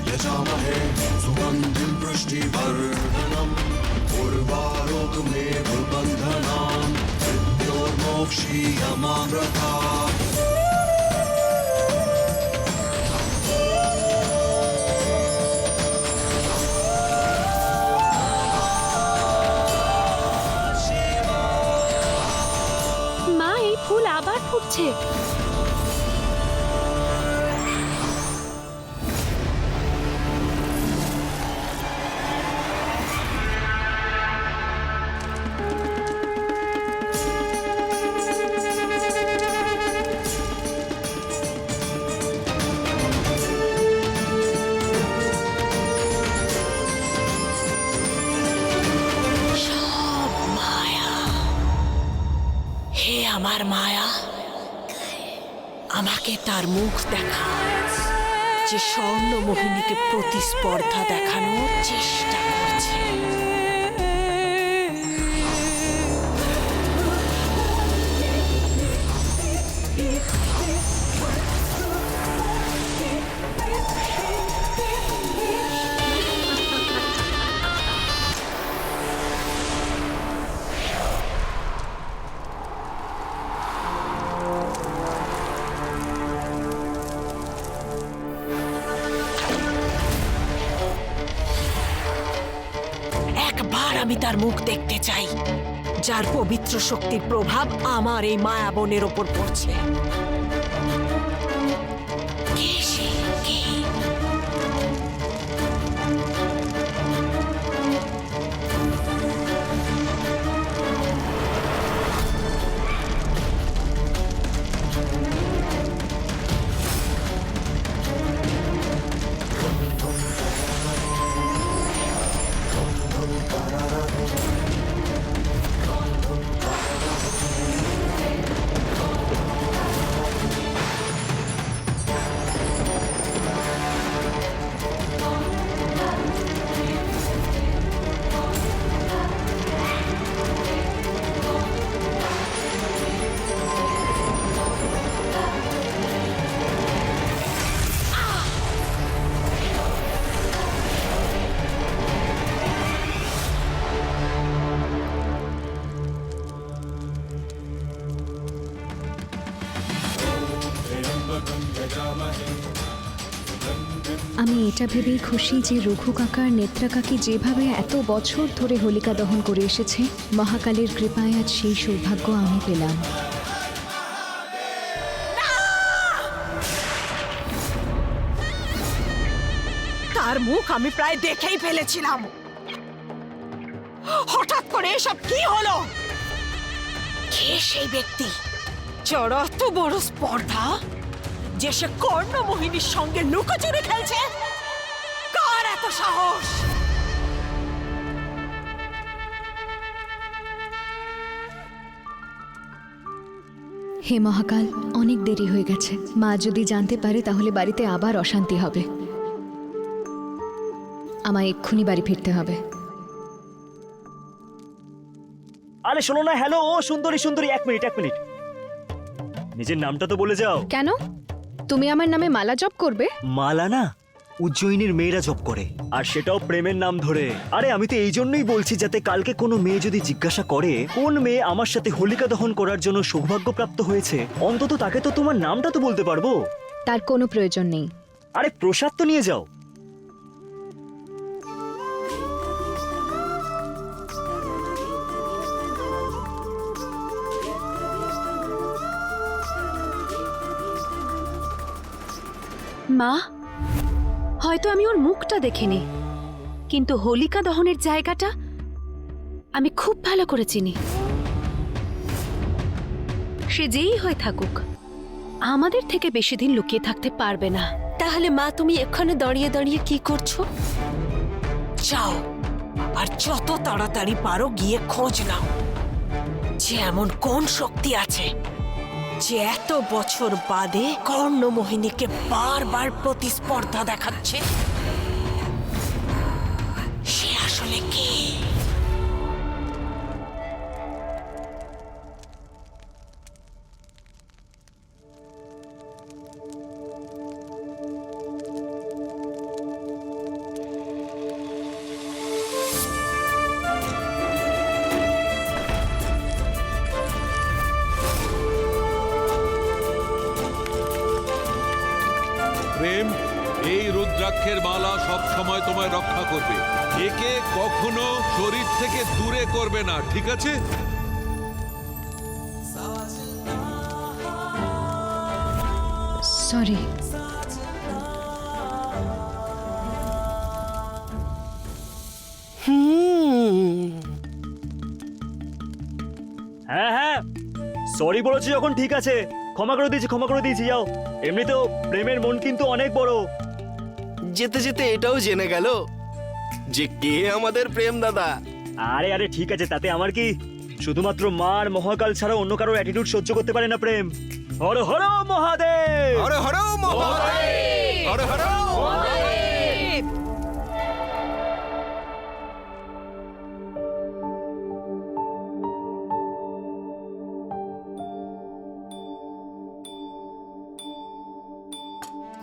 यजामहे सुगन्धिं पुष्टिवर्धनम् उर्वारुकमेव बन्धनान् मृत्योर्मोक्षीयमामृतात्। মা, এই ফুল আবার ফুটছে। আমার মায়া আমাকে তার মুখ দেখা, যে স্বর্ণ মোহিনীকে প্রতিস্পর্ধা দেখানোর চেষ্টা করছে। আমি তার মুখ দেখতে চাই, যার পবিত্র শক্তির প্রভাব আমার এই মায়াবনের ওপর পড়ছে। কে সে? কে? আমি এটা ভেবেই খুশি যে রঘু কাকার নেত্রা কাকি যেভাবে এত বছর ধরে হোলিকা দহন করে এসেছে, মহাকালের কৃপায় আজ সেই সৌভাগ্য আমি পেলাম। তার মুখ আমি প্রায় দেখেই ফেলেছিলাম। হঠাৎ করে এসব কি হলো? কে সেই ব্যক্তি যার এত বড় স্পর্ধা, যে সে কর্ণ মোহিনীর সঙ্গে লুকোচুরি খেলছে? কার এত সাহস? হে মহাকাল, অনেক দেরি হয়ে গেছে। মা যদি জানতে পারে তাহলে বাড়িতে আবার অশান্তি হবে। আমায় এক্ষুনি বাড়ি ফিরতে হবে। আরে শোনো না, হ্যালো ও সুন্দরী সুন্দরী, এক মিনিট নিজের নামটা তো বলে যাও। কেন? তুমি আমার নামে মালা জপ করবে? মালা না, উজ্জয়িনীর মেয়েরা জপ করে, আর সেটাও প্রেমের নাম ধরে। আরে আমি তো এই জন্যই বলছি, যাতে কালকে কোনো মেয়ে যদি জিজ্ঞাসা করে কোন মেয়ে আমার সাথে হোলিকা দহন করার জন্য সৌভাগ্যপ্রাপ্ত হয়েছে, অন্তত তাকে তো তোমার নামটা তো বলতে পারবো। তার কোনো প্রয়োজন নেই। আরে প্রসাদ তো নিয়ে যাও। মা, হয়তো আমি ওর মুখটা দেখিনি, কিন্তু হোলিকা দহনের জায়গাটা আমি খুব ভালো করে চিনি। সে যেই হয়ে থাকুক, আমাদের থেকে বেশি দিন লুকিয়ে থাকতে পারবে না। তাহলে মা, তুমি এখানে দাঁড়িয়ে দাঁড়িয়ে কি করছো? যাও, আর যত তাড়াতাড়ি পারো গিয়ে খোঁজ নাও যে এমন কোন শক্তি আছে যে এত বছর বাদে কর্ণ মোহিনীকে বারবার প্রতিস্পর্ধা দেখাচ্ছে। সে আসলে তাহলে কি? প্রেম, এই রুদ্রাক্ষের মালা সব সময় তোমায় রক্ষা করবে। একে কখনো শরীর থেকে দূরে করবে না, ঠিক আছে? সরি। হ্যাঁ হ্যাঁ, সরি বলেছি যখন ঠিক আছে, ক্ষমা করে দিয়েছি যাও। এমনিতেও প্রেমের মন কিন্তু অনেক বড়। যেতে যেতে এটাও জেনে গেল যে কে আমাদের প্রেম দাদা। আরে আরে ঠিক আছে, তাতে আমার কি? শুধুমাত্র মা আর মহাকাল ছাড়া অন্য কারোর অ্যাটিটিউড সহ্য করতে পারে না প্রেম। হর হর মহাদেব। হর হর মহাদেব, হর হর।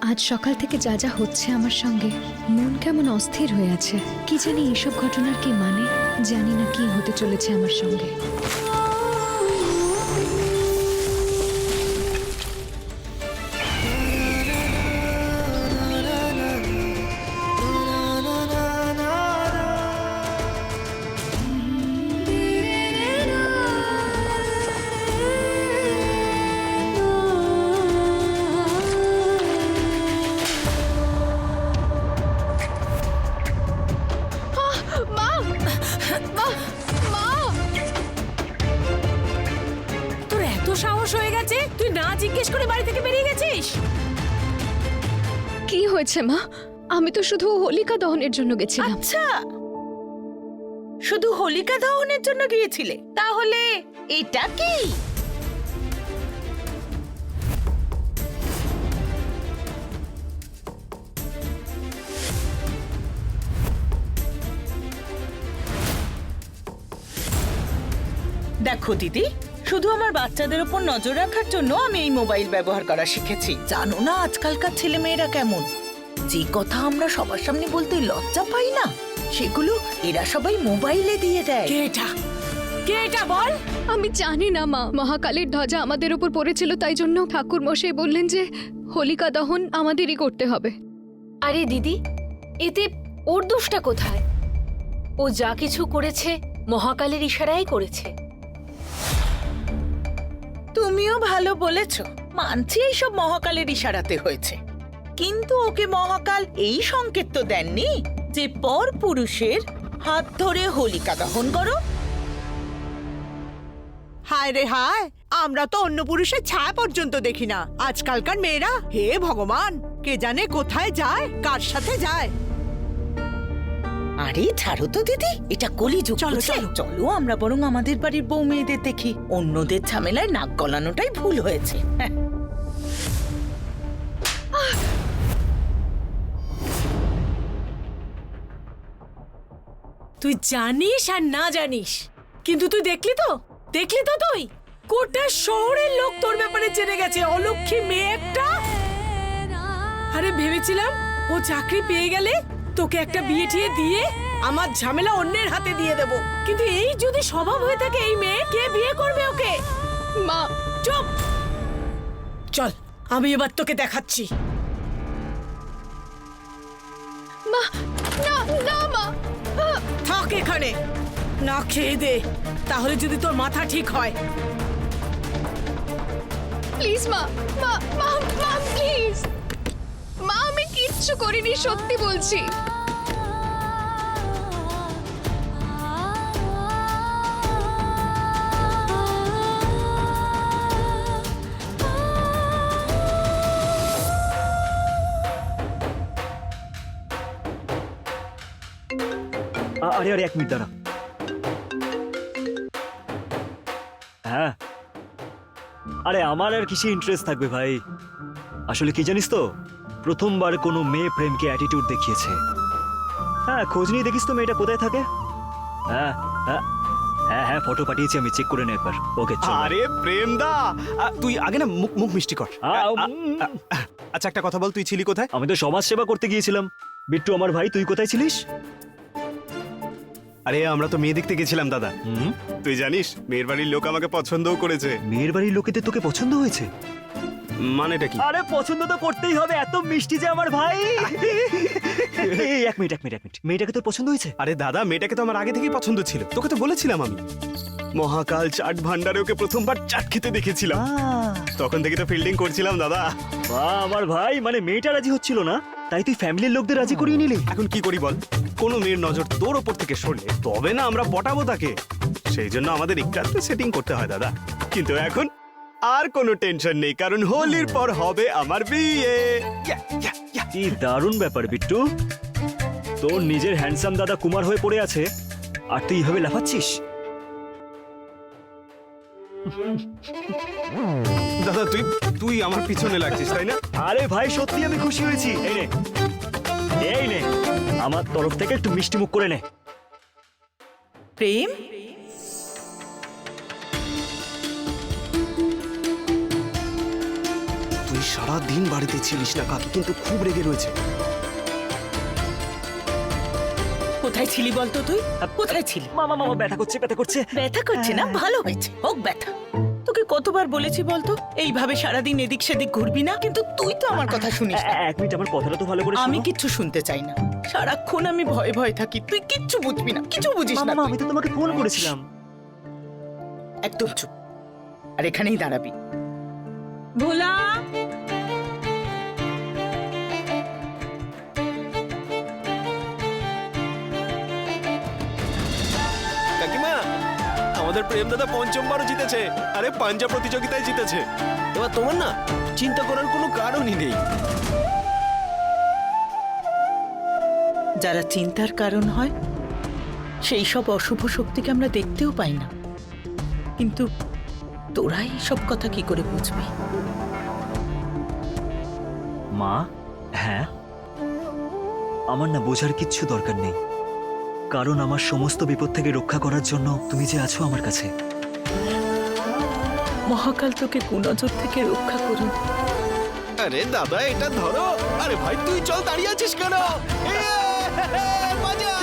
আজ সকাল থেকে যা যা হচ্ছে আমার সঙ্গে, মন কেমন অস্থির হয়ে আছে। কি জানি এসব ঘটনার কি মানে, জানি না কি হতে চলেছে আমার সঙ্গে। তোর এত সাহস হয়ে গেছে, তুই না জিজ্ঞেস করে বাড়ি থেকে বেরিয়ে গেছিস? কি হয়েছে মা? আমি তো শুধু হোলিকা দহনের জন্য গেছিলাম। আচ্ছা, শুধু হোলিকা দহনের জন্য গিয়েছিলে? তাহলে এটা কি? দেখো দিদি, শুধু আমার বাচ্চাদের উপর নজর রাখার জন্য আমি এই মোবাইল ব্যবহার করা শিখেছি। জানো না আজকালকার ছেলে মেয়েরা কেমন, যে কথা আমরা সবার সামনে বলতে লজ্জা পাই না, সেগুলো এরা সবাই মোবাইলে দিয়ে দেয়। কে এটা বল? আমি জানি না মা, মহাকালের ধ্বজা আমাদের উপর পড়েছিল, তাই জন্য ঠাকুর মশাই বললেন যে হোলিকা দহন আমাদেরই করতে হবে। আরে দিদি, এতে ওর দোষটা কোথায়? ও যা কিছু করেছে মহাকালের ইশারাই করেছে। তুমিও ভালো বলেছ, মানছি এইসব মহাকালের ইশারাতে হয়েছে, কিন্তু ওকে মহাকাল এই সংকেত তো দেননি যে পর পুরুষের হাত ধরে হোলিকা দহন করো। হায় রে হায়, আমরা তো অন্য পুরুষের ছায়া পর্যন্ত দেখি না আজকালকার মেয়েরা। হে ভগবান, কে জানে কোথায় যায়, কার সাথে যায়। আরে ছাড়ো তো দিদি, এটা কলিযুগ। চলো, বুঝলে? চলো। চলো আমরা বরং আমাদের বাড়ির বউ মেয়েদের দেখি। অন্যদের ঝামেলায় নাক গলানোটাই ভুল হয়েছে। হ্যাঁ। তুই জানিস আর না জানিস, কিন্তু তুই দেখলি তো তুই গোটা শহরের লোক তোর ব্যাপারে জেনে গেছে। অলক্ষী মেয়ে একটা। আরে ভেবেছিলাম ও চাকরি পেয়ে গেলে তোকে একটা বিয়ে ঠিয়ে দিয়ে আমার ঝামেলা অন্যের হাতে দিয়ে দেব, কিন্তু এই যদি স্বভাব হয়ে থাকে এই মেয়ে, কে বিয়ে করবে ওকে? মা চুপ! চল, আমি এবার তোকে দেখাচ্ছি। মা, না না মা, থাক এখানে, না খেয়ে দে, তাহলে যদি তোর মাথা ঠিক হয়। প্লিজ মা, মা মা মা প্লিজ মা, আমি কিচ্ছু করিনি, সত্যি বলছি। আরে আরে, এক মিনিট দাঁড়া। হ্যাঁ, আরে আমার আর কিসে ইন্টারেস্ট থাকবে ভাই? আসলে কি জানিস তো, প্রথমবার কোনো মেয়ে প্রেমকে অ্যাটিটিউড দেখিয়েছে। হ্যাঁ খোঁজ নিয়ে দেখিস তো মেয়েটা কোথায় থাকে। হ্যাঁ হ্যাঁ হ্যাঁ হ্যাঁ ফটো পাঠিয়েছি আমি, চেক করে নে একবার। ওকে চল। আরে প্রেম দা, তুই আগে না মুখ মুখ মিষ্টি কর। আচ্ছা একটা কথা বল, তুই ছিলি কোথায়? আমি তো সমাজ সেবা করতে গিয়েছিলাম। বিট্টু আমার ভাই, তুই কোথায় ছিলিস? আরে আমরা তো মেয়ে দেখতে গেছিলাম দাদা। তুই জানিস মেয়ের বাড়ির লোক আমাকে পছন্দও করেছে। মেয়ের বাড়ির লোকেদের তোকে পছন্দ হয়েছে? মানেটা কি? আরে পছন্দ তো করতেই হবে, এত মিষ্টি যে আমার ভাই। এই এক মিনিট মেয়েটাকে তোর পছন্দ হয়েছে? আরে দাদা, মেয়েটাকে তো আমার আগে থেকেই পছন্দ ছিল, তোকে তো বলেছিলাম আমি। মহাকাল চাট ভান্ডারে ওকে প্রথমবার চাট খেতে দেখেছিলাম, তখন থেকে তো ফিল্ডিং করছিলাম দাদা। বাহ আমার ভাই, মানে মেয়েটা রাজি হচ্ছিল না, তাই তুই ফ্যামিলির লোকদের রাজি করিয়ে নিলি। এখন কি করি বল, কোনো মেয়ের নজর তোর ওপর থেকে সরলে তবে না আমরা পটাবো তাকে। সেই জন্য আমাদের একটু সেটিং করতে হয় দাদা। কিন্তু এখন আর কোনো টেনশন নেই, কারণ হোলির পর হবে আমার বিয়ে। কি দারুণ ব্যাপার বিট্টু, তোর নিজের হ্যান্ডসাম দাদা কুমার হয়ে পড়ে আছে আর তুই এইভাবে লাফাচ্ছিস। দাদা তুই আমার পিছনে লাগছিস তাই না? আরে ভাই সত্যি আমি খুশি হয়েছি। এই নে আমার তরফ থেকে একটু মিষ্টি মুখ করে নে। প্রেম, তুই সারা দিন বাড়িতে ছিলিস না, কাকি কিন্তু খুব রেগে রয়েছে। কোথায় ছিলি বলতো তুই? কোথায় ছিলি? মামা ব্যথা করছে। ব্যথা করছে না? ভালো হয়েছে, হোক ব্যথা। তোকে কতবার বলেছি বলতো এইভাবে সারাদিন এদিক সেদিক ঘুরবি না, কিন্তু তুই তো আমার কথা শুনিস না। এক মিনিট আমার কথাটা তো ভালো করে আমি শোনো। কিচ্ছু শুনতে চাই না, সারাক্ষণ আমি ভয়ে ভয়ে থাকি, তুই কিচ্ছু বুঝবি না, কিছু বুঝিস না মামা তুই। আমি তো তোমাকে ফোন করেছিলাম। একদম চুপ, আর এখানেই দাঁড়াবি। ভোলা, কাকিমা, আমাদের প্রেম দাদা পঞ্চমবারও জিতেছে। আরে পাঞ্জা প্রতিযোগিতায় জিতেছে। এবার তোমার না চিন্তা করার কোনো কারণই নেই। যারা চিন্তার কারণ হয় সেই সব অশুভ শক্তিকে আমরা দেখতেও পাই না, কিন্তু তোরাই সব কথা কি করে বুঝবি? মা, হ্যাঁ আমার না বোঝার কিচ্ছু দরকার নেই, কারণ আমার সমস্ত বিপদ থেকে রক্ষা করার জন্য তুমি যে আছো আমার কাছে। মহাকাল তোকে কুনজর থেকে রক্ষা করুন। আরে দাদা এটা ধরো। আরে ভাই তুই চল, দাঁড়িয়ে আছিস কেন? মজা!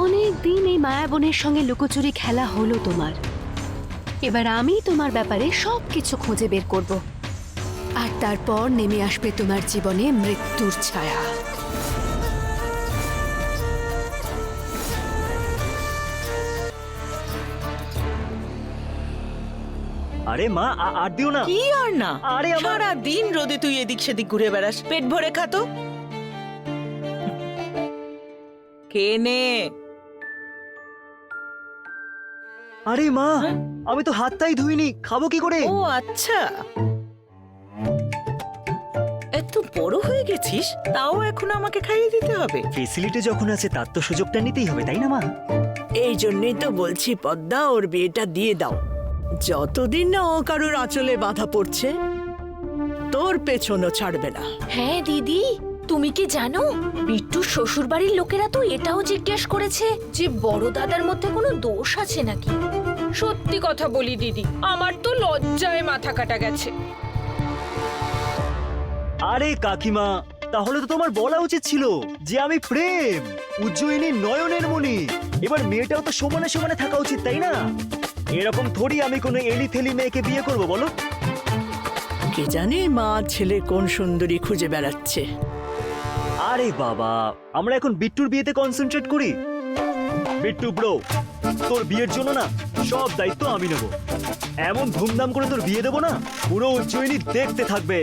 অনেক দিন এই মায়াবনের সঙ্গে লুকোচুরি খেলা হলো তোমার, এবার আমি তোমার ব্যাপারে সবকিছু খুঁজে বের করব, আর তারপর নেমে আসবে তোমার জীবনে মৃত্যুর ছায়া। আরে মা আর দিও না। কি আর না, আরে আমার- সারা দিন রোদে তুই এদিক সেদিক ঘুরে বেড়াস, পেট ভরে খাতো। কে নে? আরে মা আমি তো হাতটাই ধুইনি, খাবো কি করে? ও আচ্ছা, এত বড় হয়ে গেছিস তাও এখন আমাকে খাইয়ে দিতে হবে? ফেসিলিটি যখন আছে তার তো সুযোগটা নিতেই হবে, তাই না মা? এই জন্যই তো বলছি পদ্মা, ওর বিয়েটা দিয়ে দাও। যতদিন না ও কারোর আঁচলে বাঁধা পড়ছে, তোর পেছনও ছাড়বে না। হ্যাঁ দিদি, তুমি কি জানো বিট্টুর শ্বশুর বাড়ির লোকেরা তো এটাও জিজ্ঞেস করেছে যে বড় দাদার মধ্যে কোনো দোষ আছে নাকি। সত্যি কথা বলি দিদি, আমার তো লজ্জায় মাথা কাটা গেছে। আরে কাকিমা, তাহলে তো তোমার বলা উচিত ছিল যে আমি প্রেম, উজ্জয়িনী নয়নের মণি। এবার মেয়েটাও তো সমানে সমানে থাকা উচিত, তাই না? এরকম থোড়ি আমি কোনো এলি থেলি মেয়েকে বিয়ে করব বলো? কে জানে মা ছেলে কোন সুন্দরী খুঁজে বেড়াচ্ছে। আরে বাবা, আমরা এখন বিট্টুর বিয়েতে কনসেন্ট্রেট করি। বিট্টু ব্রো, তোর বিয়ের জন্য না সব দায়িত্ব আমি নেব। এমন ধুমধাম করে তোর বিয়ে দেবো না, পুরো উজ্জয়িনী দেখতে থাকবে।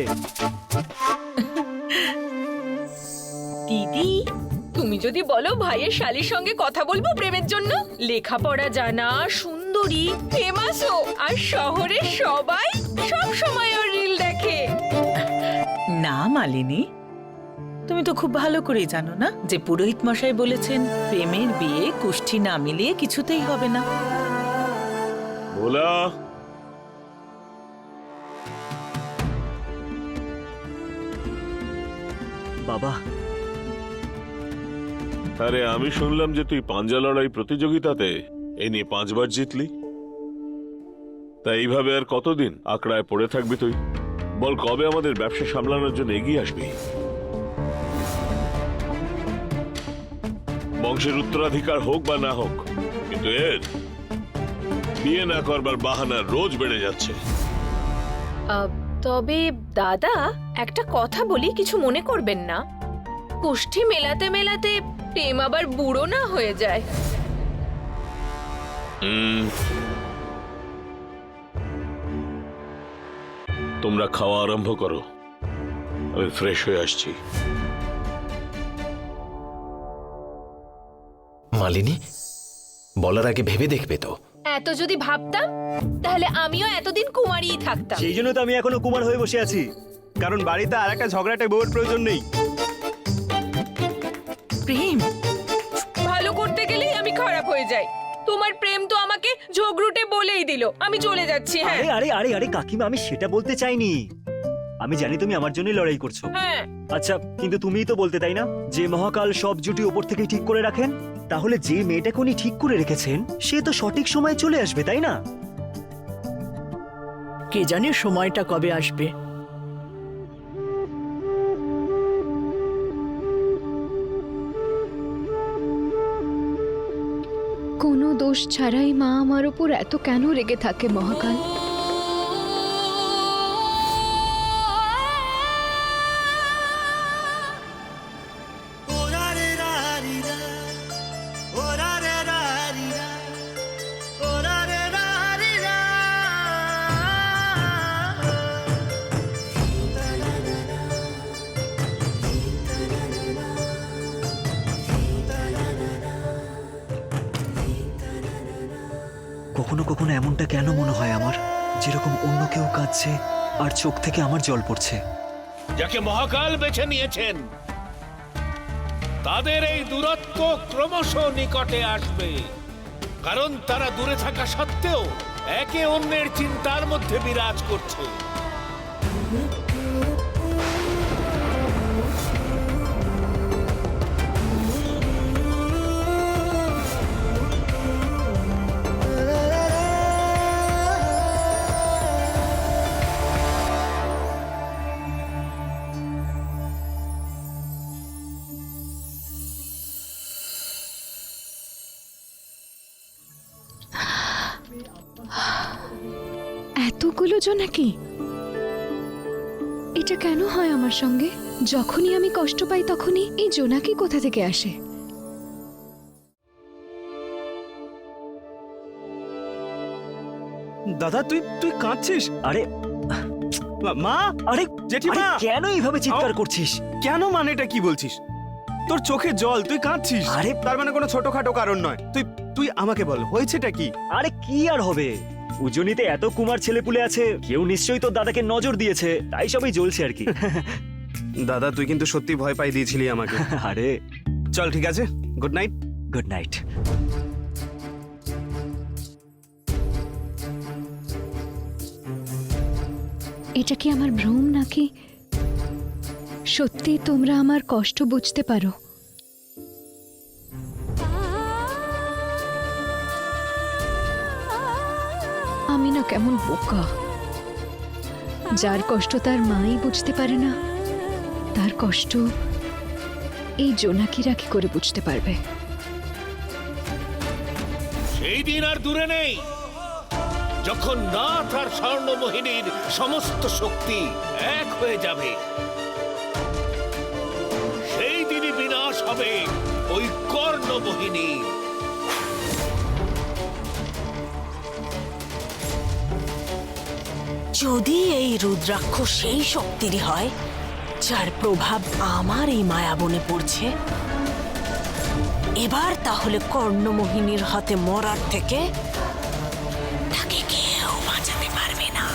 দিদি, তুমি তুমি যদি বলো ভাইয়ের শালির সঙ্গে কথা বলবো প্রেমের জন্য, লেখাপড়া জানা, সুন্দরী, ফেমাসও, আর শহরের সবাই সব সময় ওর রিল দেখে। না মালিনী, তুমি তো খুব ভালো করেই জানো না যে পুরোহিত মশাই বলেছেন প্রেমের বিয়ে কুষ্ঠি না মিলিয়ে কিছুতেই হবে না। ভোলা, বাবা, আরে আমি শুনলাম যে তুই পাঞ্জা লড়াই প্রতিযোগিতাতে এ নিয়ে 5 বার জিতলি। তা এইভাবে আর কতদিন আকড়ায় পড়ে থাকবি তুই? বল, কবে আমাদের ব্যবসা সামলানোর জন্য এগিয়ে আসবি? বংশের উত্তরাধিকার হোক বা না হোক, কিন্তু এর বিয়ে না করবার বাহানা রোজ বেড়ে যাচ্ছে। তবে দাদা একটা কথা বলি, কিছু মনে করবেন না। কুষ্ঠি মেলাতে মেলাতে প্রেম আবার বুড়ো না হয়ে যায়। তোমরা খাওয়া আরম্ভ করো, আমি ফ্রেশ হয়ে আসছি। মালিনী, বলার আগে ভেবে দেখবে তো। এত যদি ভাবতাম তাহলে আমিও এতদিন কুমারীই থাকতাম। সেই জন্য তো আমি এখনো কুমার হয়ে বসে আছি। কারণ বাড়িতে আর একটা ঝগড়াটে বউয়ের প্রয়োজন নেই। প্রেম, ভালো করতে গেলেই আমি খারাপ হয়ে যাই। তোমার প্রেম তো আমাকে ঝগড়ুটে বলেই দিল। আমি চলে যাচ্ছি। হ্যাঁ আরে আরে আরে আরে কাকিমা, আমি সেটা বলতে চাইনি। আমি জানি তুমি আমার জন্যই লড়াই করছো। হ্যাঁ, আচ্ছা, কিন্তু তুমিই তো বলতে, তাই না, যে মহাকাল সব জুটি ওপর থেকে ঠিক করে রাখেন। তাহলে যে মেয়েটাকে উনি ঠিক করে রেখেছেন সে তো সঠিক সময়ে চলে আসবে, তাই না? কে জানে সময়টা কবে আসবে। কোনো দোষ ছাড়াই মা আমার ওপর এত কেন রেগে থাকে মহাকাল? কখনো কখনো এমনটা কেন মনে হয় আমার, যেরকম অন্য কেউ কাঁদছে আর চোখ থেকে আমার জল পড়ছে। যাকে মহাকাল বেছে নিয়েছেন তাদের এই দূরত্ব ক্রমশ নিকটে আসবে, কারণ তারা দূরে থাকা সত্ত্বেও একে অন্যের চিন্তার মধ্যে বিরাজ করছে। এতগুলো জোনাকি? এটা কেন হয় আমার সঙ্গে? যখনই আমি কষ্ট পাই তখনই এই জোনাকি কোথা থেকে আসে? দাদা, তুই কাঁদছিস? আরে মা, আরে জেঠিমা, আরে, কেন এইভাবে চিৎকার করছিস? কেন, মানেটা কি বলছিস? তোর চোখে জল, তুই কাঁদছিস? আরে তার মানে কোনো ছোটখাটো কারণ নয়। তুই আমাকে বল, হয়েছেটা কি? আরে কি আর হবে, উজনিতে এত কুমার ছেলেপুলে আছে, কেউ নিশ্চয়ই তোর দাদাকে নজর দিয়েছে, তাই সবই জ্বলছে আর কি। দাদা, তুই কিন্তু সত্যি ভয় পাই দিয়েছিলি আমাকে। আরে চল, ঠিক আছে, গুড নাইট। Good night. এটা কি আমার ভ্রম নাকি সত্যি তোমরা আমার কষ্ট বুঝতে পারো? আমি না কেমন বোকা, যার কষ্ট তার মাই বুঝতে পারে না, তার কষ্ট এই জোনাকিরা কি করে বুঝতে পারবে? সেই দিন আর দূরে নেই যখন নাথ আর স্বর্ণমোহিনীর সমস্ত শক্তি এক হয়ে যাবে। সেই দিনই বিনাশ হবে ওই কর্ণমোহিনীর। যদি এই রুদ্রাক্ষ সেই শক্তিরই হয় যার প্রভাব আমার এই মায়াবনে পড়ছে, এবার তাহলে কর্ণমোহিনীর হাতে মরার থেকে তাকে কেউ বাঁচাতে পারবে না।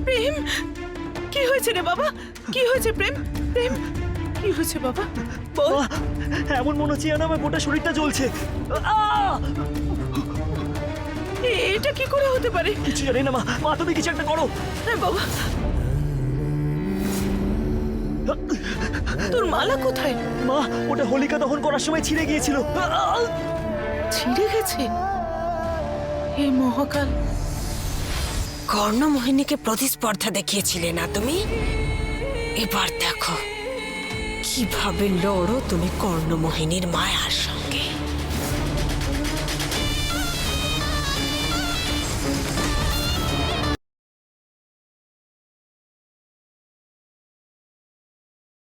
প্রেম, কি হয়েছে রে বাবা? কি হয়েছে প্রেম? প্রেম, কি হয়েছে বাবা? বল। এমন মনে হচ্ছে যেন আমার গোটা শরীরটা জ্বলছে। এটা কি করে হতে পারে? কিছু জানি না মা। মা তুমি কিছু একটা করো। হ্যাঁ বাবা, তোর মালা কোথায়? মা, ওটা হোলিকা দহন করার সময় ছিঁড়ে গিয়েছিল। ছিঁড়ে গেছে? হে মহাকাল! কর্ণমোহিনীকে প্রতিস্পর্ধা দেখিয়েছিলে না তুমি? এবার দেখো কিভাবে লড়ো তুমি কর্ণমোহিনীর মায়ার সঙ্গে।